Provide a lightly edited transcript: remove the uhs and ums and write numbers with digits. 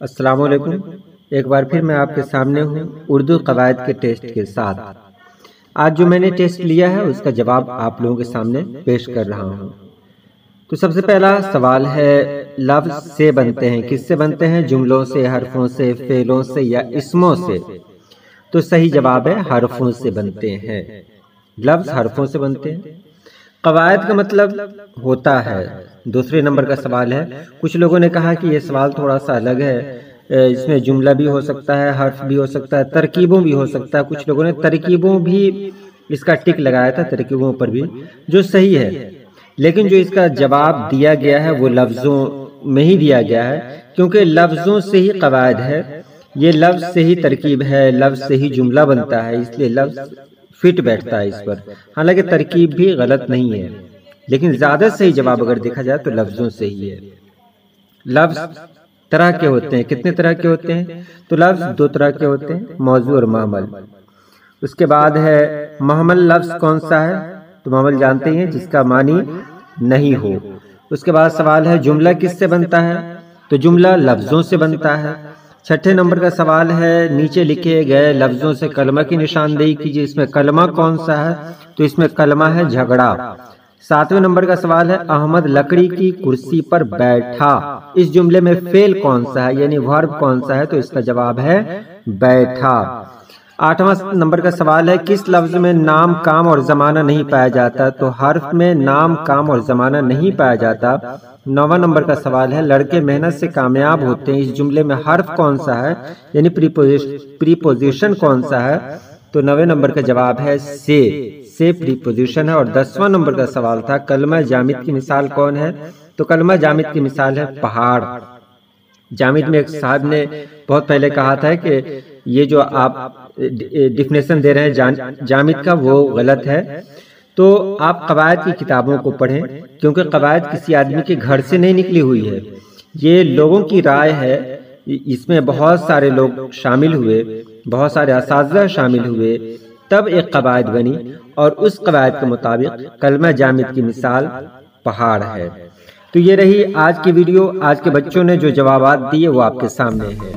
السلام علیکم۔ ایک بار پھر میں آپ کے سامنے ہوں اردو قواعد کے ٹیسٹ کے ساتھ۔ آج جو میں نے ٹیسٹ لیا ہے اس کا جواب آپ لوگوں کے سامنے پیش کر رہا ہوں۔ تو سب سے پہلا سوال ہے، لفظ سے بنتے ہیں، کس سے بنتے ہیں؟ جملوں سے، حرفوں سے، فعلوں سے یا اسموں سے؟ تو صحیح جواب ہے حرفوں سے بنتے ہیں۔ لفظ حرفوں سے بنتے ہیں۔ قواعد کا مطلب ہوتا ہے، دوسرے نمبر کا سوال ہے۔ کچھ لوگوں نے کہا کہ یہ سوال تھوڑا سا الگ ہے، اس میں جملہ بھی ہو سکتا ہے، حرف بھی ہو سکتا ہے، ترکیبوں بھی ہو سکتا ہے۔ کچھ لوگوں نے ترکیبوں بھی اس کا ٹک لگایا تھا، ترکیبوں پر بھی، جو صحیح ہے، لیکن جو اس کا جواب دیا گیا ہے وہ لفظوں میں ہی دیا گیا ہے، کیونکہ لفظوں سے ہی قواعد ہے، یہ لفظ سے ہی ترکیب ہے، لفظ سے ہی جملہ بنتا ہے، اس لیے لفظ فٹ بیٹھتا ہے اس پر۔ حالانکہ ترکیب بھی غلط نہیں ہے، لیکن زیادہ صحیح جواب اگر دیکھا جائے تو لفظوں سے ہی ہے۔ لفظ طرح کے ہوتے ہیں، کتنے طرح کے ہوتے ہیں؟ تو لفظ دو طرح کے ہوتے ہیں، موضوع اور محمل۔ اس کے بعد ہے محمل لفظ کون سا ہے؟ تو محمل جانتے ہیں، جس کا معنی نہیں ہو۔ اس کے بعد سوال ہے جملہ کس سے بنتا ہے؟ تو جملہ لفظوں سے بنتا ہے۔ چھٹے نمبر کا سوال ہے، نیچے لکھے گئے لفظوں سے کلمہ کی نشاندہی کیجیے، اس میں کلمہ کون سا ہے؟ تو اس میں کلمہ ہے جھگڑا۔ ساتویں نمبر کا سوال ہے، احمد لکڑی کی کرسی پر بیٹھا، اس جملے میں فعل کون سا ہے، یعنی ورب کون سا ہے؟ تو اس کا جواب ہے بیٹھا۔ آٹھواں نمبر کا سوال ہے، کس لفظ میں نام، کام اور زمانہ نہیں پایا جاتا؟ تو حرف میں نام، کام اور زمانہ نہیں پایا جاتا۔ نواں نمبر کا سوال ہے، لڑکے محنت سے کامیاب ہوتے ہیں، اس جملے میں حرف کون سا ہے، یعنی پریپوزیشن کون سا ہے؟ تو نویں نمبر کا جواب ہے سے پریپوزیشن ہے۔ اور 10واں نمبر کا سوال تھا، کلمہ جامد کی مثال کون ہے؟ تو کلمہ جامد کی مثال ہے پہاڑ۔ جامد میں ایک صاحب نے بہت پہلے کہا تھا کہ یہ جو آپ ڈیفینیشن دے رہے ہیں جامد کا، وہ غلط ہے۔ تو آپ قواعد کی کتابوں کو پڑھیں، کیونکہ قواعد کسی آدمی کے گھر سے نہیں نکلی ہوئی ہے، یہ لوگوں کی رائے ہے، اس میں بہت سارے لوگ شامل ہوئے، بہت سارے اساتذہ شامل ہوئے، تب ایک قواعد بنی، اور اس قواعد کے مطابق کلمہ جامد کی مثال پہاڑ ہے۔ تو یہ رہی آج کی ویڈیو۔ آج کے بچوں نے جو جوابات دیے وہ آپ کے سامنے ہیں۔